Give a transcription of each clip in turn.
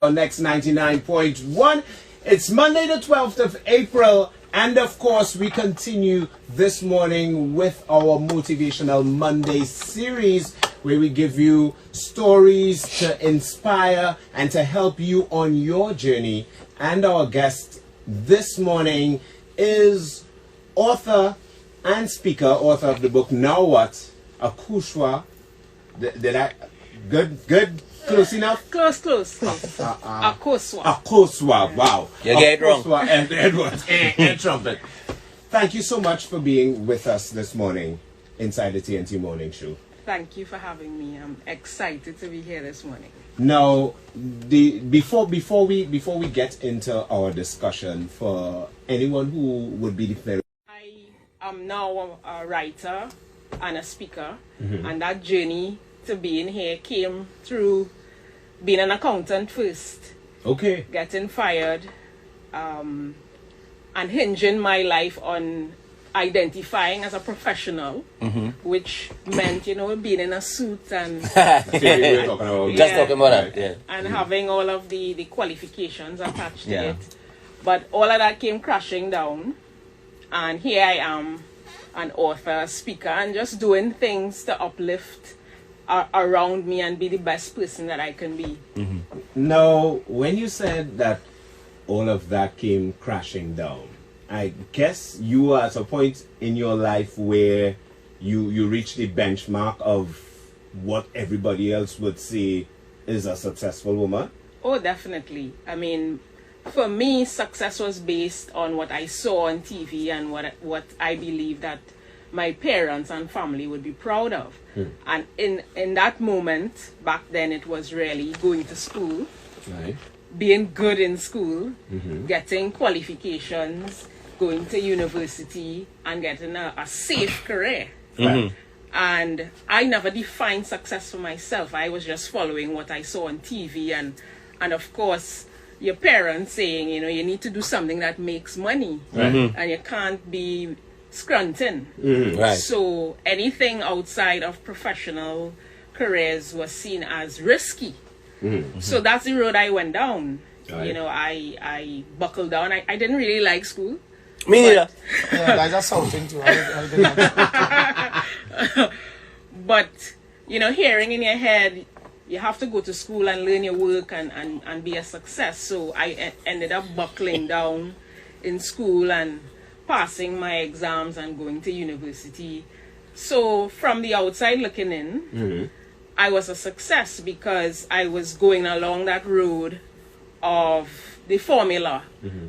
Next 99.1. It's Monday the 12th of April, and of course we continue this morning with our Motivational Mondays series, where we give you stories to inspire and to help you on your journey. And our guest this morning is author and speaker, author of the book Now What? Akosua. Did I? Good. Close enough? Close. Akosua. Akosua, wow. You get it wrong. Akosua Edwards, and trumpet. Thank you so much for being with us this morning inside the TnT Morning Show. Thank you for having me. I'm excited to be here this morning. Now, before we get into our discussion, for anyone who would be the I am now a writer and a speaker, and that journey to being here came through being an accountant first. Okay. Getting fired, and hinging my life on identifying as a professional, which meant, being in a suit and Just talking about that, yeah. And having all of the qualifications attached to it. But all of that came crashing down, and here I am, an author, speaker, and just doing things to uplift around me and be the best person that I can be. Now, when you said that all of that came crashing down, I guess you were at a point in your life where you reached the benchmark of what everybody else would say is a successful woman? Oh, definitely. I mean, for me, success was based on what I saw on TV and what I believe that my parents and family would be proud of. And in that moment, back then, it was really going to school, Right. being good in school, getting qualifications, going to university, and getting a safe career. And I never defined success for myself. I was just following what I saw on TV, and of course, your parents saying, you need to do something that makes money, and you can't be scrunting. Right. So anything outside of professional careers was seen as risky. So that's the road I went down. Right. I buckled down. I didn't really like school. Me neither. Yeah, that's just something too. I But, hearing in your head, you have to go to school and learn your work and be a success. So I ended up buckling down in school and passing my exams and going to university. So from the outside looking in, I was a success because I was going along that road of the formula,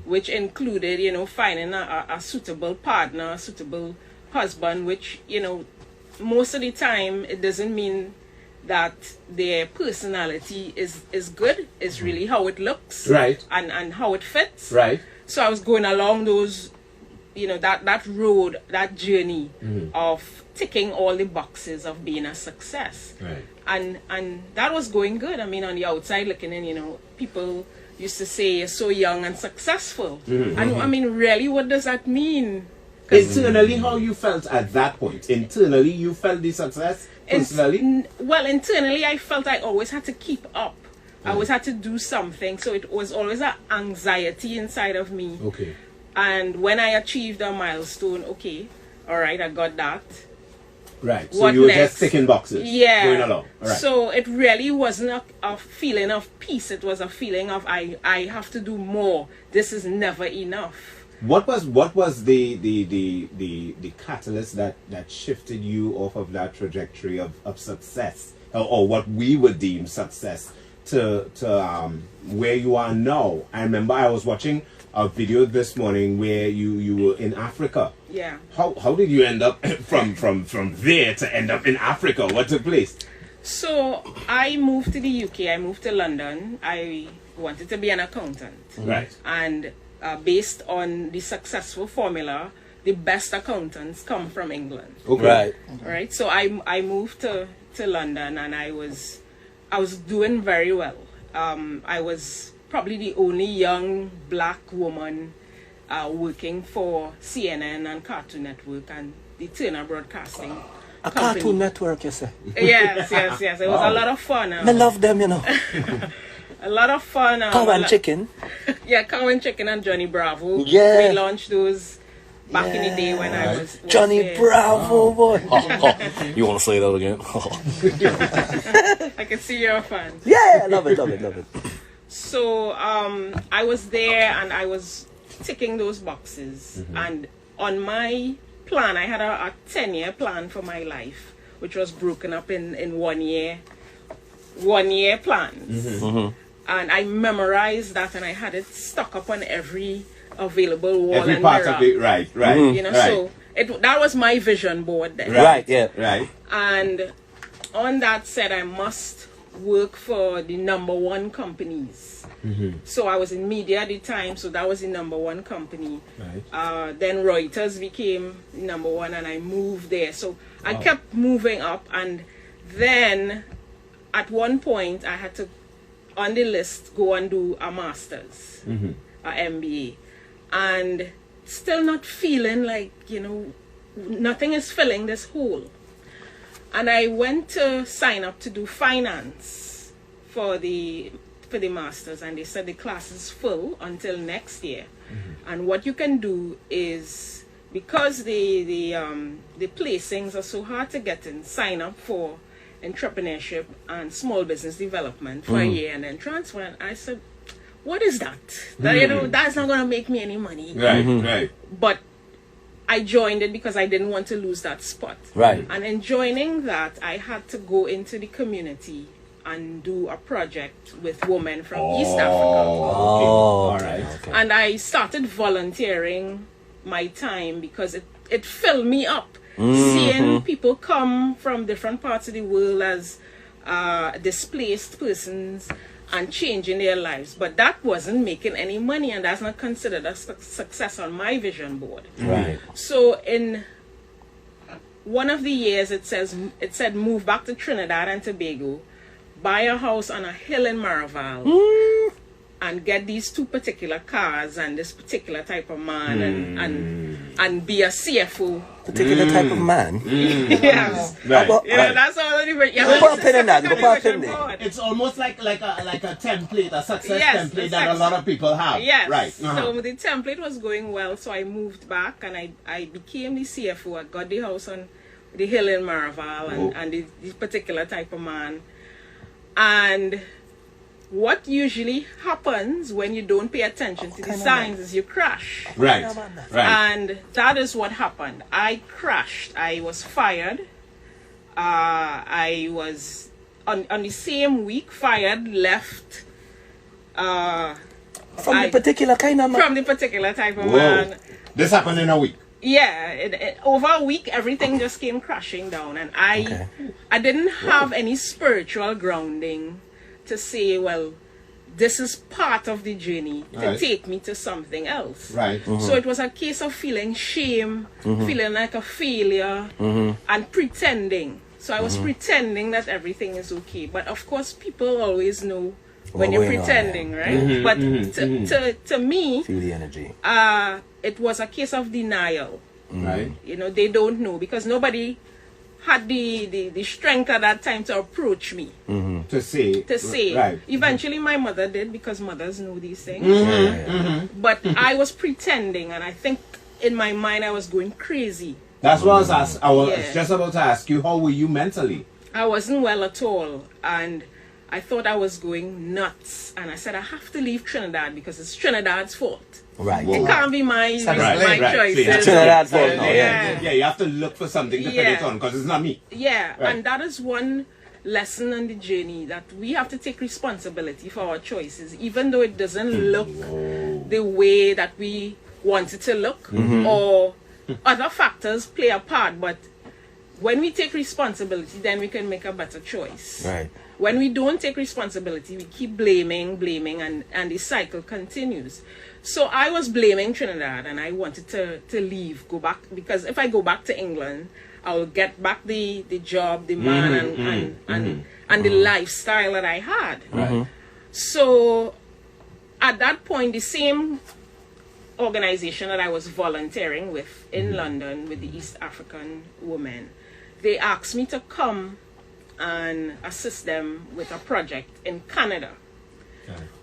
which included, finding a suitable partner, a suitable husband, which, most of the time it doesn't mean that their personality is good. It's really how it looks, Right. and how it fits. Right. So I was going along those, that road, that journey of ticking all the boxes of being a success. Right. And that was going good. I mean, on the outside looking in, people used to say you're so young and successful. And I mean, really, what does that mean? Internally, how you felt at that point? Internally, you felt the success? Personally? Well, internally, I felt I always had to keep up. I always had to do something. So it was always an anxiety inside of me. Okay. And when I achieved a milestone, okay, all right, I got that. Right. So What you were next? just ticking boxes. Yeah. Going along. All right. So it really wasn't a feeling of peace. It was a feeling of I have to do more. This is never enough. What was the catalyst that shifted you off of that trajectory of success, or what we would deem success, to where you are now? I remember I was watching a video this morning where you were in Africa. Yeah. How did you end up from there to end up in Africa? What took place? So I moved to the UK. I moved to London. I wanted to be an accountant. Right. And based on the successful formula, the best accountants come from England. Okay. Right. Right. So I moved to London, and I was doing very well. I was probably the only young black woman working for CNN and Cartoon Network and the Turner Broadcasting A company. Cartoon Network, you say? Yes. It was a lot of fun. I love them, A lot of fun. Cow and chicken. Yeah, Cow and Chicken and Johnny Bravo. Yeah. We launched those back in the day when I was Johnny there. Bravo, boy. You want to say that again? I can see you're a fan. Yeah, love it. So I was there and I was ticking those boxes. And on my plan, I had a 10-year plan for my life, which was broken up in 1 year plans. And I memorized that and I had it stuck up on every available wall Every and part mirror. of it, right. You know, so that was my vision board then. Right, yeah. Right. And on that said, I must work for the #1 companies. So I was in media at the time, so that was the #1 company. Right. Then Reuters became #1 and I moved there. So I kept moving up, and then at one point I had to, on the list, go and do a master's, a MBA. And still not feeling like, you know, nothing is filling this hole. And I went to sign up to do finance for the masters, and they said the class is full until next year. And what you can do is, because the placings are so hard to get in, sign up for entrepreneurship and small business development for a year and then transfer. And I said, what is that? That, you know, that's not going to make me any money. Right. But I joined it because I didn't want to lose that spot. Right. And in joining that, I had to go into the community and do a project with women from East Africa. All right. Okay. And I started volunteering my time because it filled me up. Seeing people come from different parts of the world as displaced persons and changing their lives. But that wasn't making any money, and that's not considered a success on my vision board. Right. So in one of the years, it said move back to Trinidad and Tobago, buy a house on a hill in Maraval, and get these 2 particular cars and this particular type of man, and be a CFO. Particular type of man. Yes. Right. Yeah, that's all. Go put a pin in that. Go put a pin in it. It's almost like a template, a success Yes, template that a lot of people have. Yes. Right. So the template was going well, so I moved back and I became the CFO. I got the house on the hill in Maraval and this particular type of man. And what usually happens when you don't pay attention to the signs is you crash. Right. And that is what happened. I crashed. I was fired. I was on the same week fired, left. From the particular kind of man. From the particular type of man. This happened in a week. Yeah, over a week, everything just came crashing down, and I didn't have any spiritual grounding to say, well, this is part of the journey to take me to something else. Right. So it was a case of feeling shame, feeling like a failure, and pretending. So I was pretending that everything is okay. But of course, people always know when you're pretending, right? But to me, feel the energy. It was a case of denial. Right. You know, they don't know because nobody had the strength at that time to approach me To say. Right. Eventually my mother did, because mothers know these things. But I was pretending, and I think in my mind I was going crazy. That's what I was just about to ask you. How were you mentally? I wasn't well at all, and I thought I was going nuts, and I said I have to leave Trinidad because it's Trinidad's fault. Right. It can't be my choice. It's Trinidad's fault now. Yeah, you have to look for something to put it on because it's not me. Yeah, Right. and that is one lesson on the journey, that we have to take responsibility for our choices, even though it doesn't look the way that we want it to look, or other factors play a part. But when we take responsibility, then we can make a better choice. Right. When we don't take responsibility, we keep blaming, and the cycle continues. So I was blaming Trinidad, and I wanted to leave, go back, because if I go back to England, I will get back the job, the man, and the lifestyle that I had. Right. So at that point, the same organization that I was volunteering with in London with the East African women, they asked me to come and assist them with a project in Canada.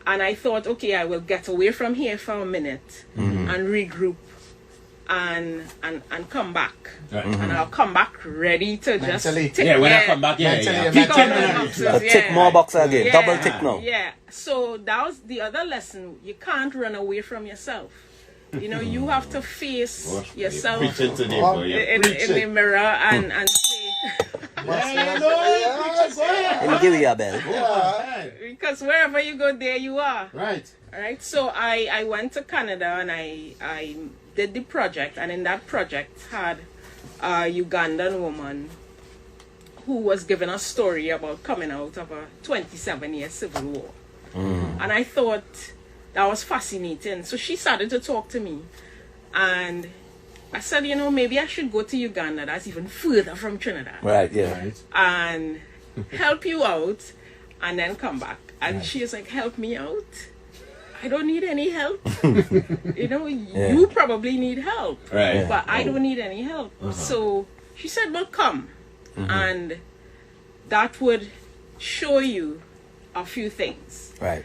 And I thought, okay, I will get away from here for a minute and regroup and come back. And I'll come back ready to Mentally. just tick. Yeah, when I come back, tick all the boxes, Tick more boxes again. Double tick now. Yeah. So that was the other lesson. You can't run away from yourself. You know, you have to face yourself Preaching to the boy. in the mirror and say, Let me give you a bell. because wherever you go, there you are. Right. All right. So I went to Canada and I did the project, and in that project had a Ugandan woman who was giving a story about coming out of a 27-year civil war. And I thought that was fascinating. So she started to talk to me, and I said, you know, maybe I should go to Uganda. That's even further from Trinidad. Right, yeah. Right. And help you out and then come back. And she was like, help me out? I don't need any help. You know, you probably need help. Right. But I don't need any help. So she said, well, come. And that would show you a few things. Right.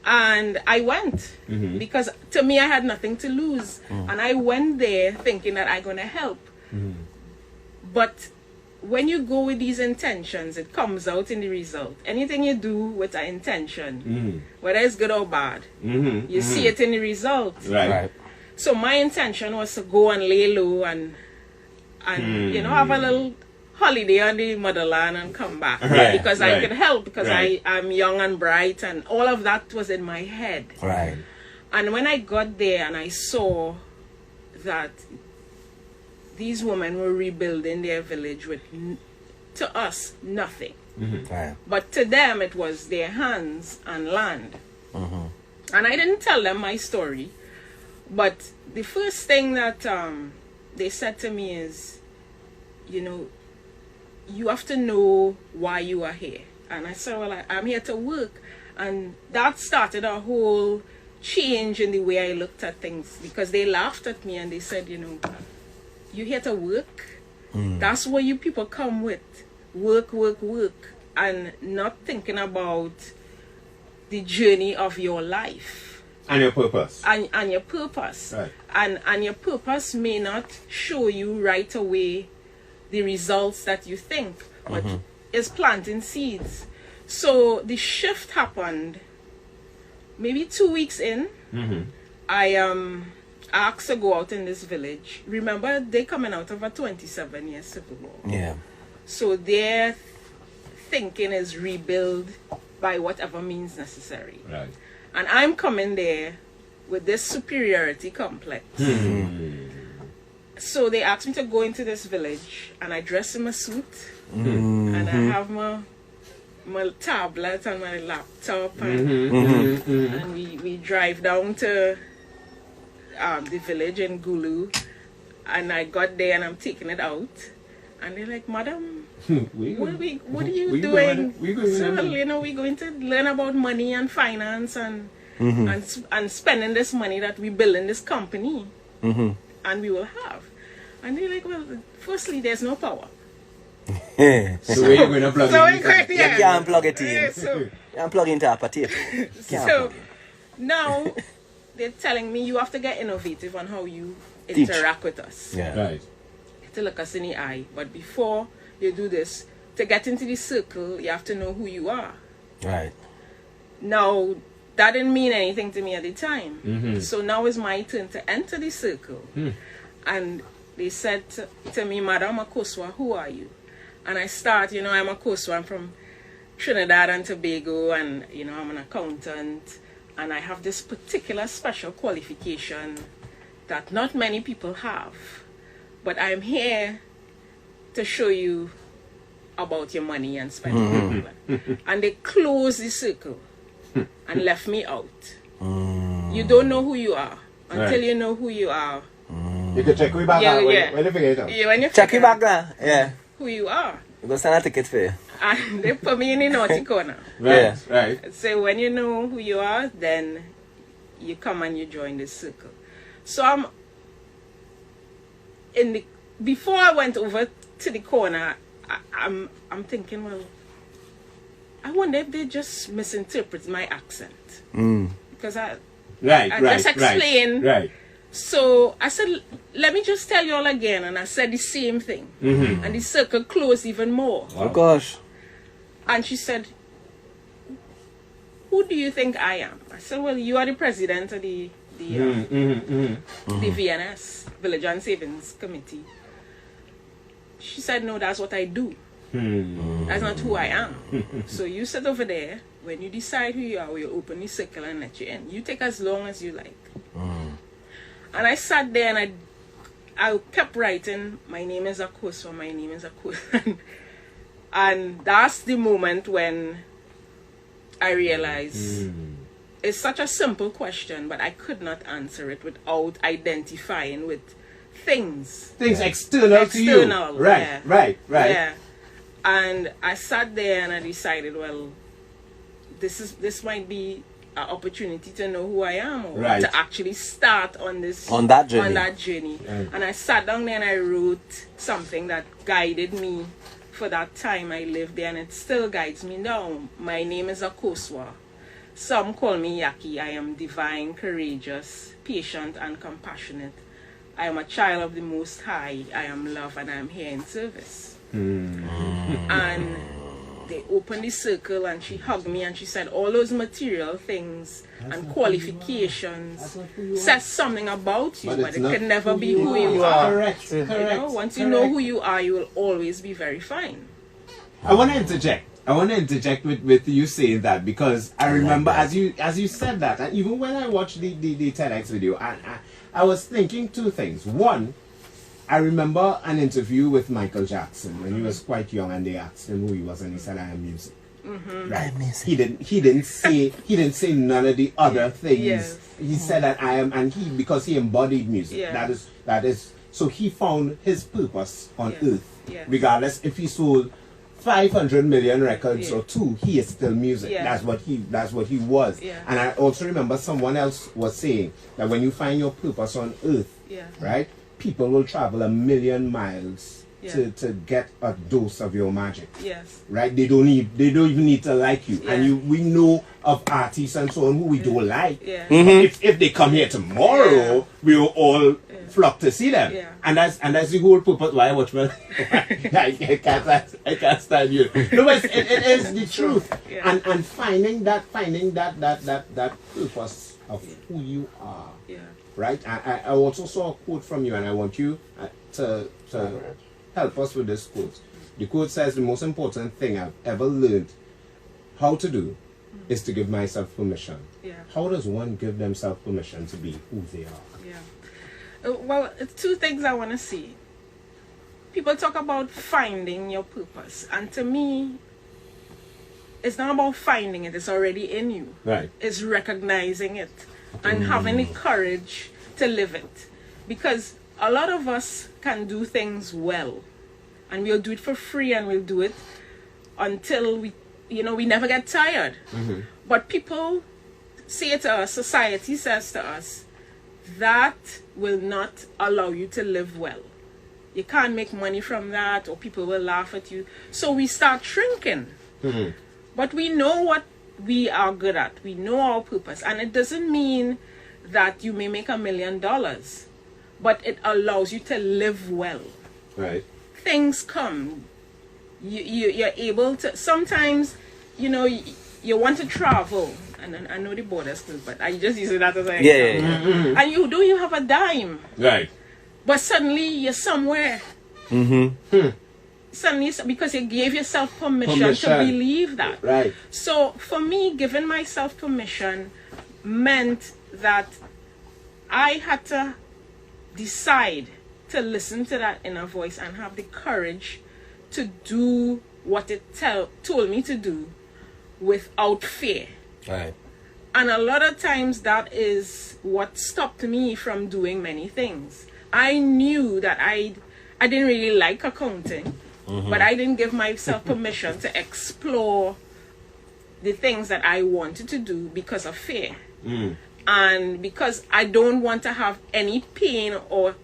And I went because to me I had nothing to lose. And I went there thinking that I'm going to help. But when you go with these intentions, it comes out in the result. Anything you do with an intention, whether it's good or bad, you see it in the result. Right. So my intention was to go and lay low and you know, have a little holiday on the motherland and come back. Because I could help, because I'm young and bright, and all of that was in my head. Right. And when I got there and I saw that these women were rebuilding their village with, to us, nothing. Right. But to them, it was their hands and land. And I didn't tell them my story. But the first thing that they said to me is, you know, you have to know why you are here. And I said, well, I'm here to work. And that started a whole change in the way I looked at things. Because they laughed at me and they said, you know, you here to work? That's what you people come with. Work, work, work. And not thinking about the journey of your life. And your purpose. And your purpose. Right. And your purpose may not show you right away the results that you think, but is planting seeds. So the shift happened maybe 2 weeks in. I asked to go out in this village. Remember, they're coming out of a 27-year civil war. Yeah. So their thinking is rebuild by whatever means necessary. Right. And I'm coming there with this superiority complex. So they asked me to go into this village, and I dress in my suit, and I have my tablet and my laptop, and we drive down to the village in Gulu, and I got there and I'm taking it out, and they're like, Madam, what are you doing? So, you know, we're going to learn about money and finance and spending this money that we build in this company, and we will have. And they're like, well, firstly, there's no power. So where you going to plug in? You can't plug it in. So, You can't plug into a potato. so now they're telling me you have to get innovative on how you interact with us. Yeah. Right. To look us in the eye. But before you do this, to get into the circle, you have to know who you are. Right. Now, that didn't mean anything to me at the time. So now it's my turn to enter the circle. And they said to me, Madam Akosua, who are you? And I start, you know, I'm Akosua. I'm from Trinidad and Tobago, and, you know, I'm an accountant. And I have this particular special qualification that not many people have. But I'm here to show you about your money and spending. And they closed the circle and left me out. You don't know who you are until you know who you are. You can check me back when you figure it out. When you Check figure you back now. Yeah. who you are. We're going to send a ticket for you. And they put me in the naughty corner. Right, right. So when you know who you are, then you come and you join the circle. So I'm in the, before I went over to the corner, I'm thinking, well, I wonder if they just misinterpret my accent. Because I just explained. Right. So I said, let me just tell you all again. And I said the same thing. And the circle closed even more. Oh gosh. And she said, who do you think I am? I said, well, you are the president of the VNS, Village and Savings Committee. She said, no, that's what I do. That's not who I am. So you sit over there. When you decide who you are, we'll open the circle and let you in. You take as long as you like. And I sat there and I kept writing, my name is Akosua, my name is Akosua. And that's the moment when I realized it's such a simple question, but I could not answer it without identifying with things. Things external to you. Right. Yeah. And I sat there and I decided, well, this might be an opportunity to know who I am, or to actually start on that journey. And I sat down there and I wrote something that guided me for that time I lived there, and it still guides me now. My name is Akosua. Some call me Yaki. I am divine, courageous, patient, and compassionate. I am a child of the Most High. I am love, and I am here in service. And they opened the circle and she hugged me and she said, all those material things and qualifications says something about you, but it can never be who you are. Correct. You know, once you know who you are, you will always be very fine. I want to interject with you saying that, because I remember as you said that, and even when I watched the TEDx video, I was thinking two things. One, I remember an interview with Michael Jackson when he was quite young, and they asked him who he was, and he said, "I am music." Right? He didn't say none of the other things. Yes. He said that I am, and because he embodied music. Yeah. That is. So he found his purpose on earth, Yes. regardless if he sold 500 million records or 2, he is still music. That's what he was. And I also remember someone else was saying that when you find your purpose on earth, right, people will travel 1,000,000 miles to get a dose of your magic. Right? They don't even need to like you. And we know of artists and so on who we don't like. If they come here tomorrow, we will all flock to see them. And that's the whole purpose why I watch my I can't stand you. No, but it is the truth. And finding that purpose of who you are. Right? I also saw a quote from you, and I want you to help us with this quote. The quote says, the most important thing I've ever learned how to do is to give myself permission. How does one give themselves permission to be who they are? Well, it's two things I want to see. People talk about finding your purpose, and to me, it's not about finding it, it's already in you. Right. It's recognizing it and having the courage to live it. Because a lot of us can do things well, and we'll do it for free, and we'll do it until we never get tired. But people say to us, society says to us, that will not allow you to live well. You can't make money from that, or people will laugh at you. So we start shrinking. But we know what we are good at. We know our purpose. And it doesn't mean that you may make $1 million, but it allows you to live well. Right. Things come. You're able to, sometimes, you want to travel. And I know the border's closed, but I just use that as an example. And you don't even have a dime. Right. But suddenly you're somewhere. Suddenly, because you gave yourself permission to believe that. Right. So for me, giving myself permission meant that I had to decide to listen to that inner voice and have the courage to do what it told me to do without fear. Right. And a lot of times that is what stopped me from doing many things. I knew that I didn't really like accounting, but I didn't give myself permission to explore the things that I wanted to do because of fear. And because I don't want to have any pain or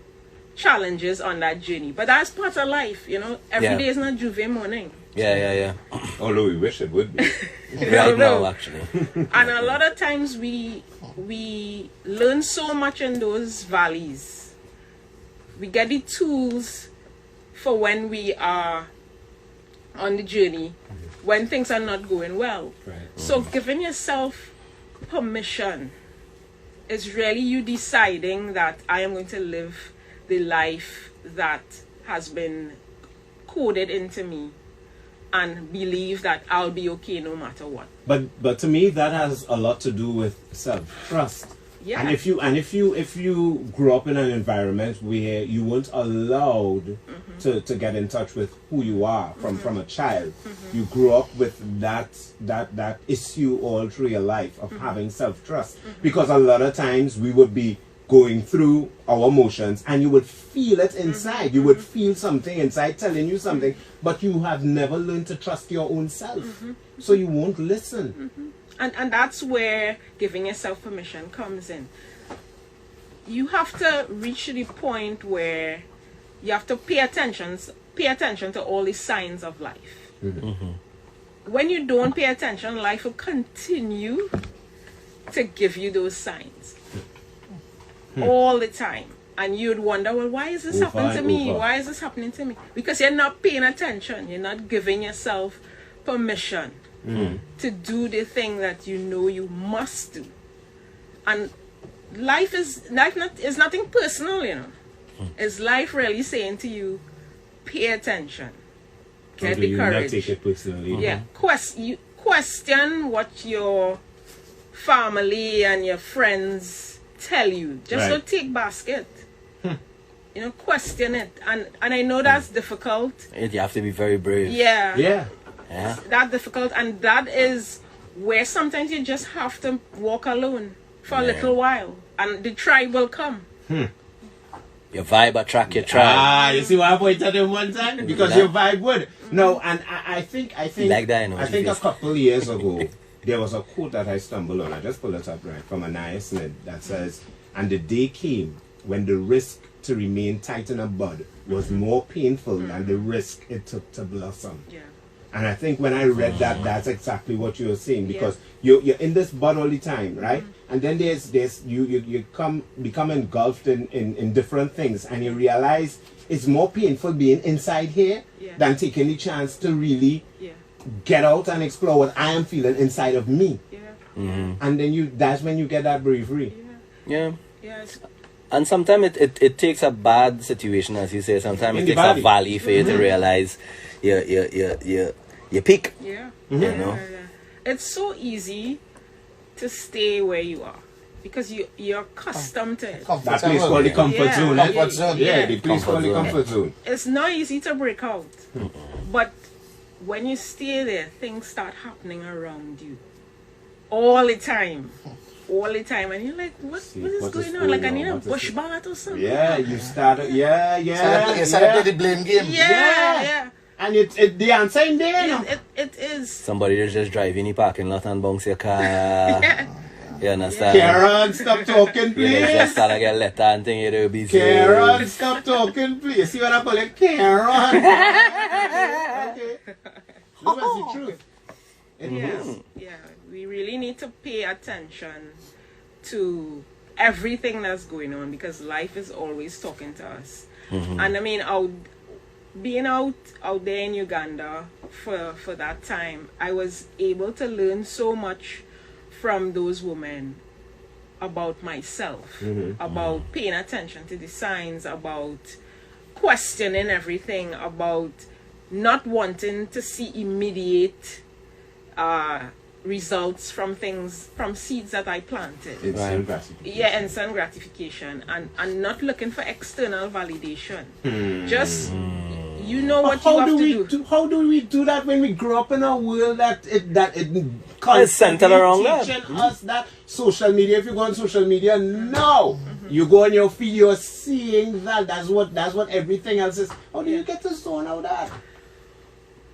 challenges on that journey. But that's part of life, Every day is not Juve morning. Yeah. Although we wish it would be. Right now, actually. And a lot of times we learn so much in those valleys. We get the tools for when we are on the journey, when things are not going well. Right. So giving yourself permission is really you deciding that I am going to live the life that has been coded into me and believe that I'll be okay no matter what. But to me that has a lot to do with self-trust. Yeah. And if you grew up in an environment where you weren't allowed to get in touch with who you are from a child, you grew up with that issue all through your life of having self-trust. Because a lot of times we would be going through our emotions and you would feel it inside. You would feel something inside telling you something, but you have never learned to trust your own self. So you won't listen. And that's where giving yourself permission comes in. You have to reach the point where you have to pay attention to all the signs of life. When you don't pay attention, life will continue to give you those signs all the time. And you'd wonder, well, why is this happening to me? Why is this happening to me? Because you're not paying attention. You're not giving yourself permission to do the thing that you know you must do. And life is nothing personal, you know. Is life really saying to you, pay attention, get the courage. Not take it personally. Yeah, question what your family and your friends tell you. Just don't take basket. You know, question it. And I know that's difficult. You have to be very brave. Yeah. Yeah. That's difficult, and that is where sometimes you just have to walk alone for a little while, and the tribe will come. Your vibe attract your tribe. You see why I pointed him one time? Because your vibe would. No, and I think Like that, you know, I think a couple years ago there was a quote that I stumbled on. I just pulled it up right from Anaya Smith that says, "And the day came when the risk to remain tight in a bud was more painful than the risk it took to blossom." Yeah. And I think when I read that, that's exactly what you're saying, because you're in this bud all the time, right? And then there's you become engulfed in different things, and you realize it's more painful being inside here than taking the chance to really get out and explore what I am feeling inside of me. And then that's when you get that bravery. Yeah. Yes. And sometimes it takes a bad situation, as you say. Sometimes it takes a valley for you to realize you peak. Yeah. You know? It's so easy to stay where you are because you're accustomed to it. That place called the comfort zone. Comfort zone. Yeah, the place called the comfort zone. It's not easy to break out. But when you stay there, things start happening around you all the time. All the time, and you're like, what is going on? Like I need a bush bath or something. Yeah, you started. Yeah. You started the blame game. Yeah. And the answer in there. It is. Somebody is just driving the parking lot and bounce your car. You understand? Karen, stop talking, please. You just start to get letter and thing you do busy. Karen, stop talking, please. See what I call it? Karen. Okay. No, that's the truth. It is. Yeah, we really need to pay attention to everything that's going on because life is always talking to us. And I mean, being out there in Uganda for that time, I was able to learn so much from those women about myself, about paying attention to the signs, about questioning everything, about not wanting to see immediate results from seeds that I planted. Instant gratification. Yeah, instant gratification, and not looking for external validation. Just you know what you have to do. How do we do that when we grow up in a world that it It's centered around that. teaching us that social media? If you go on social media, no, you go on your feed, you're seeing that. That's what everything else is. How do you get to zone out that?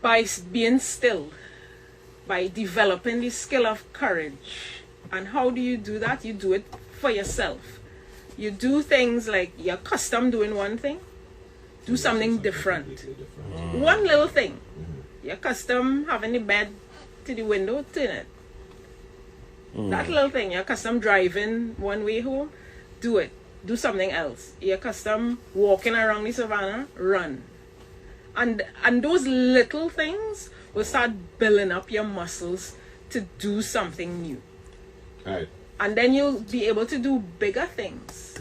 By being still, by developing the skill of courage. And how do you do that? You do it for yourself. You do things like you're accustomed doing one thing, do something different. One little thing. You're accustomed having the bed to the window, turn it. That little thing. You're accustomed driving one way home, do it. Do something else. You're accustomed walking around the savannah, run. And those little things will start building up your muscles to do something new. Right. And then you'll be able to do bigger things.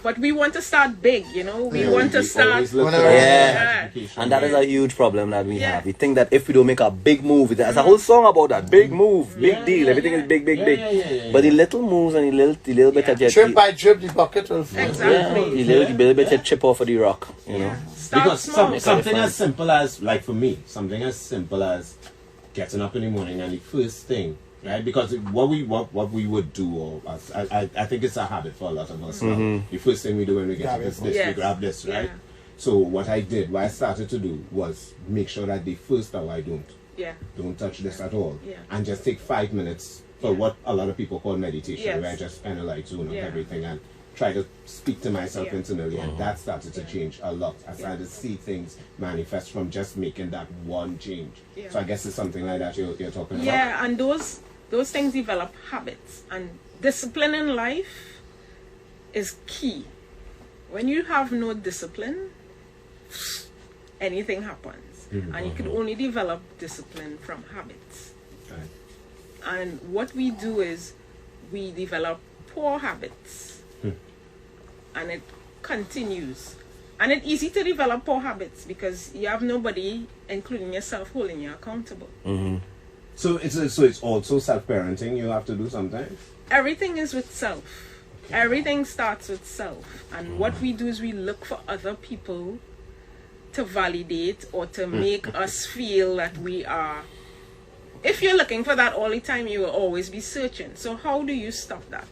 But we want to start big, you know. We want to start. Yeah. And that is a huge problem that we have. We think that if we don't make a big move, there's a whole song about that. Big move, big deal. Everything is big, big, big. But the little moves and the little bit of drip by drip, the bucket will fill. Exactly. The little bit of chip off of the rock, you know. Because something as simple as, like for me, something as simple as getting up in the morning and the first thing, right? Because what we would do, or I think it's a habit for a lot of us now. The first thing we do when we get up is this, we grab this, right? So what I started to do was make sure that the first hour I don't touch this at all, and just take 5 minutes for what a lot of people call meditation, where I just kind of like zone out everything and try to speak to myself internally, and that started to change a lot. I started to see things manifest from just making that one change. So I guess it's something like that you're talking about. Yeah, and those things develop habits, and discipline in life is key. When you have no discipline, anything happens. And you can only develop discipline from habits. And what we do is we develop poor habits. And it continues. And it's easy to develop poor habits because you have nobody, including yourself, holding you accountable. So it's also self-parenting you have to do sometimes? Everything is with self. Everything starts with self. And what we do is we look for other people to validate or to make us feel that we are. If you're looking for that all the time, you will always be searching. So how do you stop that?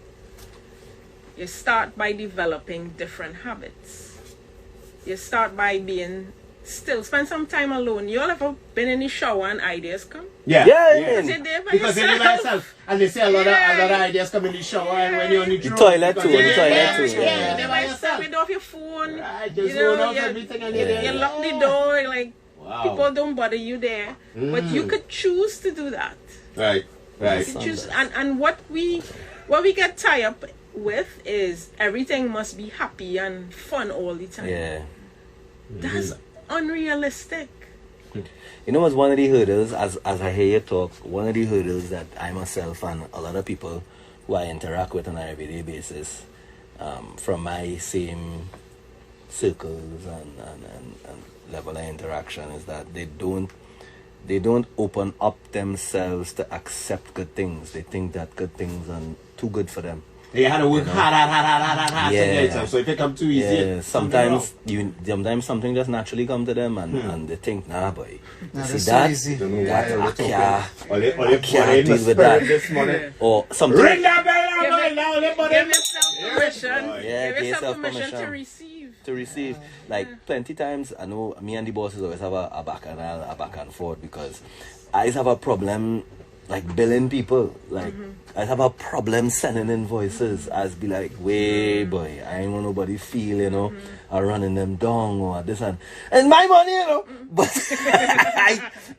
You start by developing different habits. You start by being still. Spend some time alone. You all ever been in the shower and ideas come? Yeah. Because you're there by Because you're by yourself. And they say a lot of ideas come in the shower and when you're on the toilet too. Yeah, you're by yourself. You off your phone. Right, just you out everything and you lock the door. Like, people don't bother you there. But you could choose to do that. Right. You could choose. And what we get tied up with is everything must be happy and fun all the time. That's unrealistic. You know what's one of the hurdles, as I hear you talk, one of the hurdles that I myself and a lot of people who I interact with on an everyday basis, from my same circles and level of interaction, is that they don't open up themselves to accept good things. They think that good things are too good for them. They had to work hard to get it. So if it come too easy, sometimes something just naturally come to them, and they think, nah, boy, see so that? easy. I can't deal with that. Or something. Ring that bell now, Give yourself permission. Give yourself permission to receive. To receive, like plenty times, I know me and the bosses always have a back and forth because I have a problem like billing people. Like I have a problem sending invoices. I'd be like, way boy, I ain't want nobody feel, you know, or running them down or this and my money, you know. But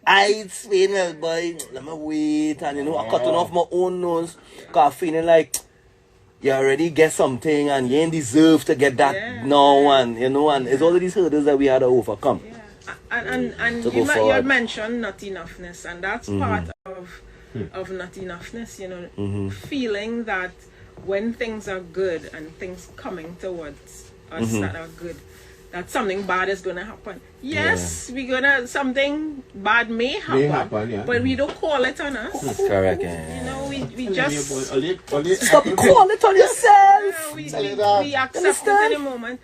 I explain, well, boy, let me wait, and you know, I cutting off my own nose, cause feeling like you already get something and you ain't deserve to get that now, and you know, and it's all of these hurdles that we had to overcome. And you mentioned not enoughness, and that's part of not enoughness, you know, feeling that when things are good and things coming towards us that are good, that something bad is going to happen. Yes, something bad may happen, but we don't call it on us. Correct. You know, we just stop calling it on yourself. We accept it in the moment.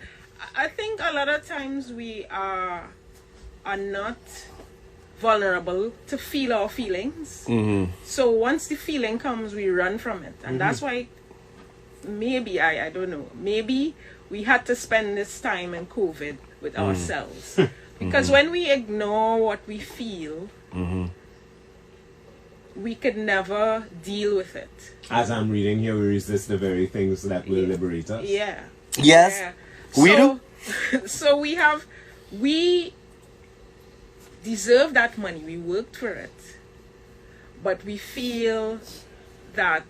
I think a lot of times we are not vulnerable to feel our feelings. So once the feeling comes, we run from it, and that's why maybe I don't know, maybe we had to spend this time in COVID with ourselves, because when we ignore what we feel, we could never deal with it. As I'm reading here, we resist the very things that will liberate us. Yes. We do. So we deserve that money. We worked for it. But we feel that,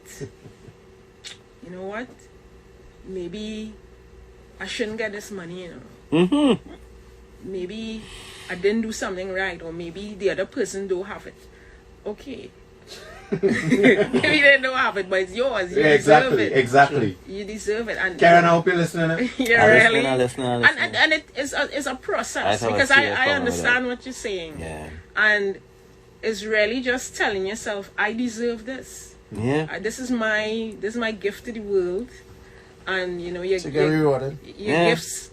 you know what? Maybe I shouldn't get this money, you know. Maybe I didn't do something right, or maybe the other person don't have it. Okay. Maybe they don't have it, but it's yours. You deserve it. Exactly. You deserve it. And Karen, I hope you're listening. yeah, really. I listen. And it's a process, because I understand what you're saying. Yeah. And it's really just telling yourself, I deserve this. Yeah. This is my gift to the world. And you know, your To get rewarded. gifts.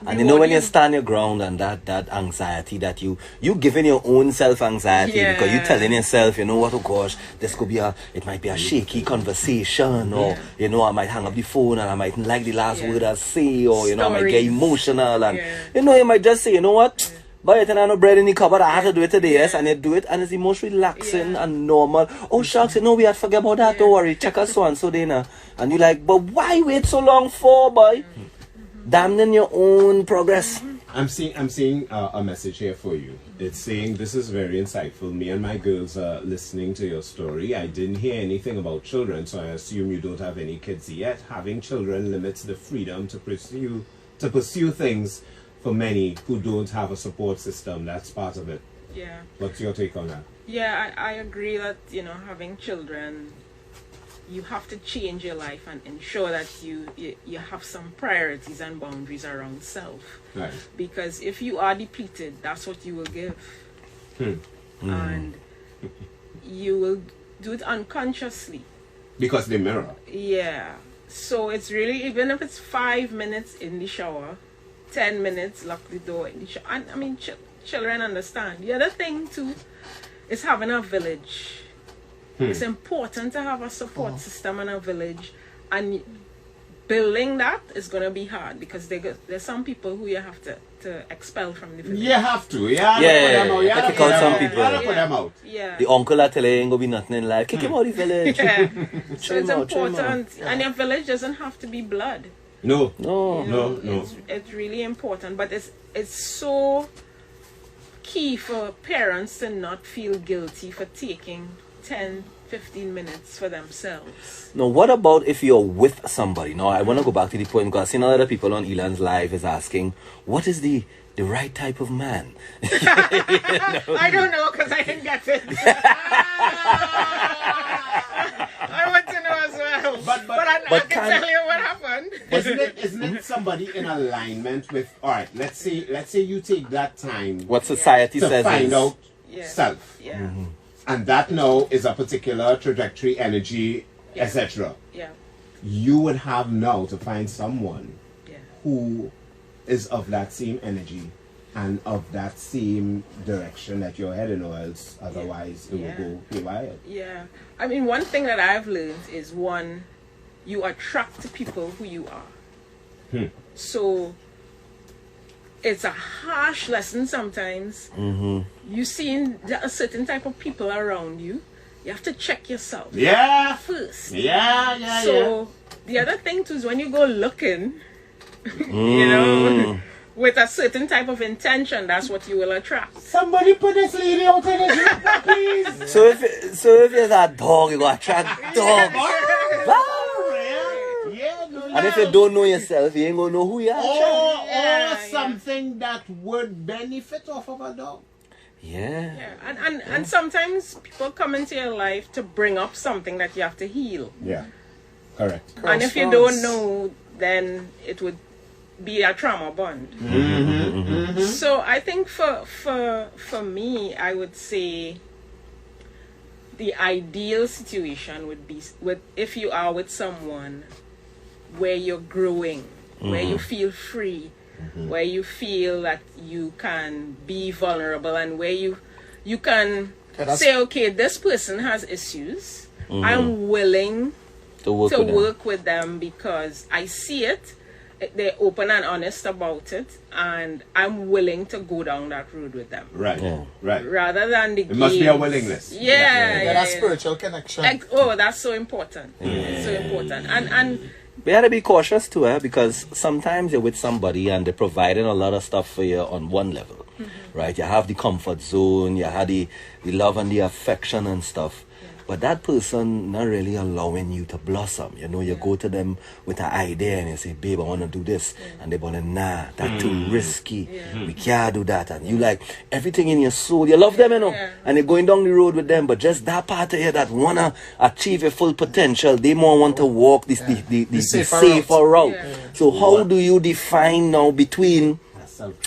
And you know, when you stand your ground, and that anxiety that you giving your own self anxiety, because you telling yourself, you know what, oh gosh, this could be it might be a shaky conversation, or you know, I might hang up the phone and I mightn't like the last word I say, or you know, I might get emotional, and you know, you might just say, you know what, but it ain't no bread in the cupboard, I have to do it today, yes, and you do it, and it's the most relaxing and normal. Oh shucks, you know, we had to forget about that, don't worry, check us so and so dinner, and you're like, but why wait so long for, boy? Damning your own progress. I'm seeing a message here for you. It's saying, this is very insightful. Me and my girls are listening to your story. I didn't hear anything about children, so I assume you don't have any kids yet. Having children limits the freedom to pursue things for many who don't have a support system. That's part of it. Yeah. What's your take on that? Yeah, I agree that, you know, having children, you have to change your life and ensure that you have some priorities and boundaries around self. Right. Because if you are depleted, that's what you will give. And you will do it unconsciously. Because they mirror. Yeah. So it's really, even if it's 5 minutes in the shower, 10 minutes, lock the door in the shower. And I mean, children understand. The other thing too is having a village. It's important to have a support system and a village, and building that is going to be hard, because there's some people who you have to expel from the village. You have to. Yeah. Kick out some people. Put them out. Yeah. The uncle that tell you ain't gonna be nothing in life. Kick him out of the village. Yeah. So it's important, and your village doesn't have to be blood. No. You know, No. It's really important, but it's so key for parents to not feel guilty for taking 10-15 minutes for themselves. Now, what about if you're with somebody? Now, I want to go back to the point, because I've seen a lot of people on Elon's live is asking, what is the right type of man? I don't know, because I didn't get it. I want to know as well. But I can tell you what happened. Isn't it somebody in alignment with, all right, let's say you take that time What society to says find is... out self. Yeah. And that now is a particular trajectory, energy, etc. Yeah. You would have now to find someone Yeah. who is of that same energy and of that same direction that you're heading, or else otherwise it will go haywire. Yeah. I mean, one thing that I've learned is, one, you attract to people who you are. So it's a harsh lesson sometimes. You see a certain type of people around you. You have to check yourself first. So the other thing too is, when you go looking, you know, with a certain type of intention, that's what you will attract. Somebody put this lady out in this room, please. So if you're that dog, you go attract dogs. And if you don't know yourself, you ain't gonna know who you are. Or something that would benefit off of a dog. Yeah. And sometimes people come into your life to bring up something that you have to heal. Yeah. Correct. And if you don't know, then it would be a trauma bond. So I think for me, I would say the ideal situation would be if you are with someone where you're growing, where you feel free, where you feel that you can be vulnerable, and where you can say, okay, this person has issues. I'm willing to work with them because I see it. They're open and honest about it, and I'm willing to go down that road with them. Right. Right. Rather than the It must be a willingness. That spiritual connection. That's so important. It's so important. And we have to be cautious too, because sometimes you're with somebody and they're providing a lot of stuff for you on one level. right? You have the comfort zone, you have the love and the affection and stuff. But that person not really allowing you to blossom. You know, you go to them with an idea and you say, babe, I want to do this. And they're going, nah, that's too risky. We can't do that. And you like everything in your soul. You love them, you know. And you're going down the road with them. But just that part of you that want to achieve your full potential, they more want to walk the safer route. So how do you define now between,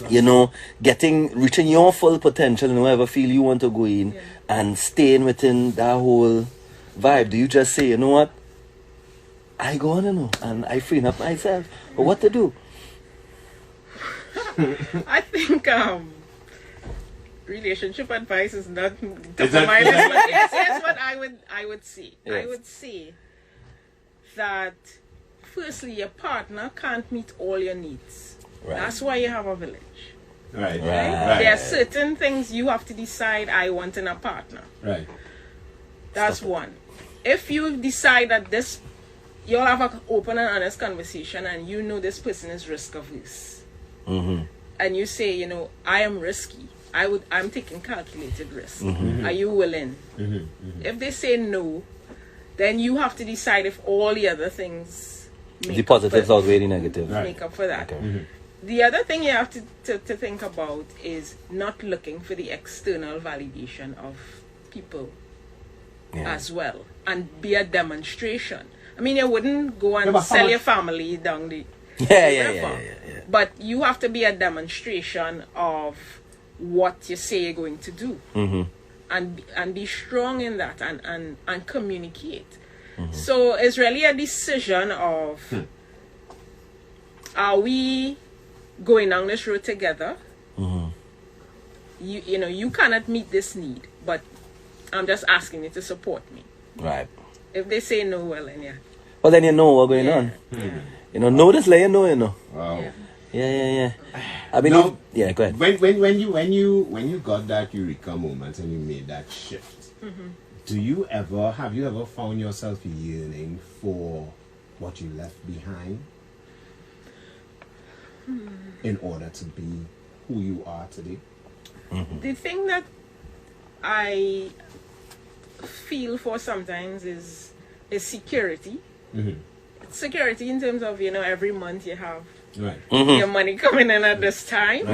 you know, reaching your full potential in whatever field you want to go in, and staying within that whole vibe? Do you just say, you know what, I go on, you know, and I free up myself? But what to do? I think relationship advice is not top of my list, but here's what I would say. Yes. I would say that firstly, your partner can't meet all your needs. Right. That's why you have a village. Right. There are certain things you have to decide I want in a partner. Right. That's one. If you decide that you'll have an open and honest conversation and you know this person is risk averse. And you say, you know, I am risky. I'm taking calculated risk. Are you willing? If they say no, then you have to decide if all the other things The positives outweigh the negative. make up for that. Okay. The other thing you have to think about is not looking for the external validation of people as well, and be a demonstration. I mean, you wouldn't go and sell your family down the river, but you have to be a demonstration of what you say you're going to do, and be strong in that, and communicate. So it's really a decision of are we going down this road together? You know, you cannot meet this need, but I'm just asking you to support me. Right. If they say no, well then Well, then you know what's going on. You know, notice, let you know. Wow. Yeah. I believe. Yeah, go ahead. When you got that eureka moment and you made that shift, have you ever found yourself yearning for what you left behind in order to be who you are today? The thing that I feel for sometimes is security. Security in terms of, you know, every month you have your money coming in at this time.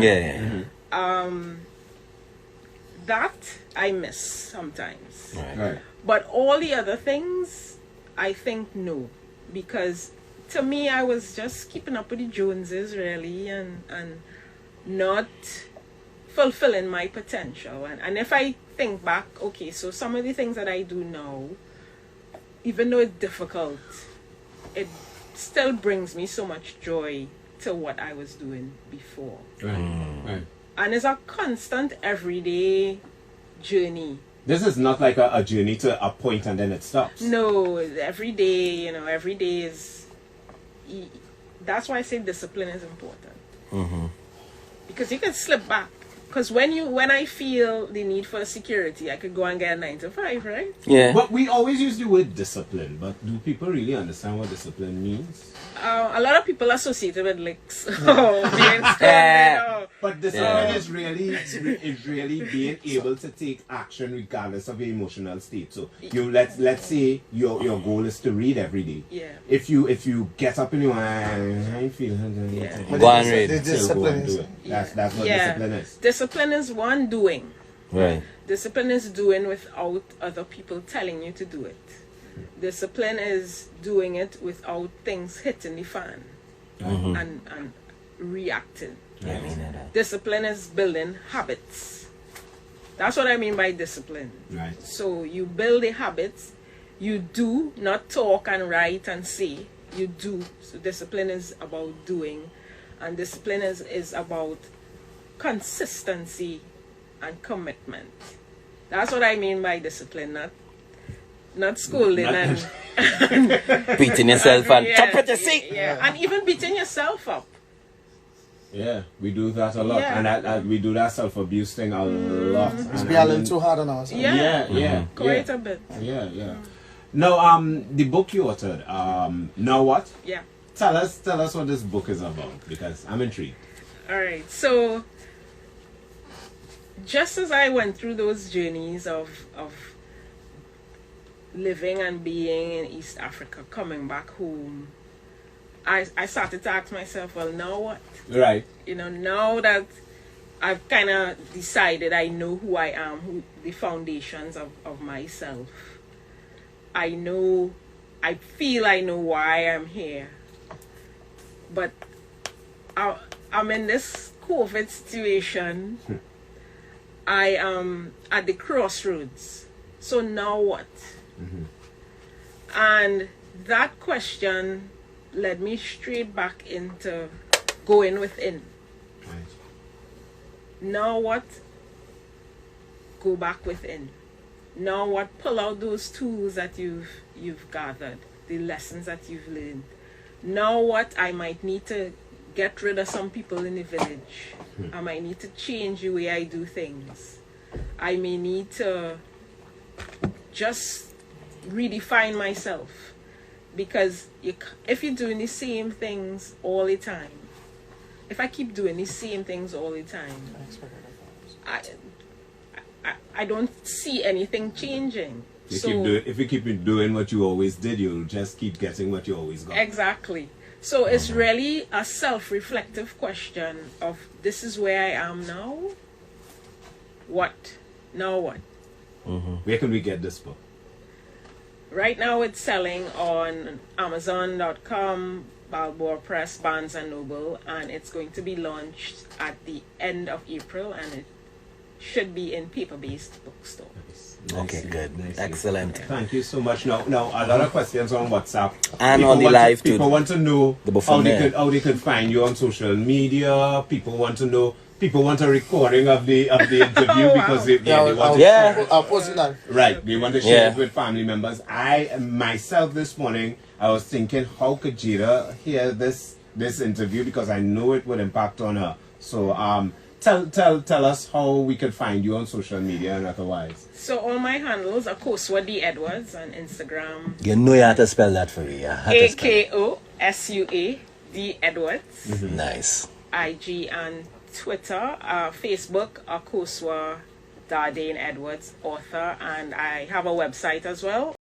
That I miss sometimes. Right. But all the other things, I think no. Because to me, I was just keeping up with the Joneses, really, and not fulfilling my potential. And if I think back, okay, so some of the things that I do now, even though it's difficult, it still brings me so much joy to what I was doing before. Right. And it's a constant, everyday journey. This is not like a journey to a point and then it stops. No, every day, you know, every day is... That's why I say discipline is important. Because you can slip back. Because when I feel the need for security, I could go and get a 9 to 5, right? Yeah. But we always use the word discipline. But do people really understand what discipline means? A lot of people associate it with licks. Being stoned, But discipline is really being able to take action regardless of your emotional state. So you let's say your goal is to read every day. Yeah. If you get up in your I feel Go and read. The discipline is That's what discipline is. Discipline is one doing. Right. Discipline is doing without other people telling you to do it. Discipline is doing it without things hitting the fan and reacting. Discipline is building habits. That's what I mean by discipline. Right. So you build the habits, you do, not talk and write and say, you do. So discipline is about doing, and discipline is about consistency and commitment. That's what I mean by discipline, not scolding and Beating yourself and top at the seat. and even beating yourself up. Yeah, we do that a lot, Yeah. and we do that self-abuse thing a lot. we are a little too hard on ourselves. Quite a bit. Yeah. Now, the book you authored, Now What? Yeah. Tell us what this book is about, because I'm intrigued. All right. So just as I went through those journeys of living and being in East Africa, coming back home, I started to ask myself, well, now what? Right. You know, now that I've kind of decided I know who I am, the foundations of myself. I feel I know why I'm here. But I'm in this COVID situation. I am at the crossroads. So now what? And that question led me straight back into going within. Right. Now what? Go back within. Now what? Pull out those tools that you've gathered, the lessons that you've learned. Now what? I might need to get rid of some people in the village. I might need to change the way I do things. I may need to just redefine myself. Because if you're doing the same things all the time, if I keep doing the same things all the time, I don't see anything changing. If you keep doing what you always did, you'll just keep getting what you always got. Exactly. So it's really a self-reflective question of, this is where I am now. What? Now what? Where can we get this book? Right now it's selling on Amazon.com, Balboa Press, Barnes & Noble, and it's going to be launched at the end of April, and it should be in paper-based bookstore. Okay, good. Excellent. Thank you so much. Now, a lot of questions on WhatsApp. And on the live too. People want to know how there. they could find you on social media. People want a recording of the interview because they want to share it. I'll post it live. Right, they want to share it with family members. I myself this morning, I was thinking, how could Jada hear this interview, because I know it would impact on her. So tell us how we could find you on social media and otherwise. So all my handles are Akosua Edwards on Instagram. You know you have to spell that for me. Akosua Edwards. Nice. IG and Twitter, Facebook, Akosua Edwards, author, and I have a website as well,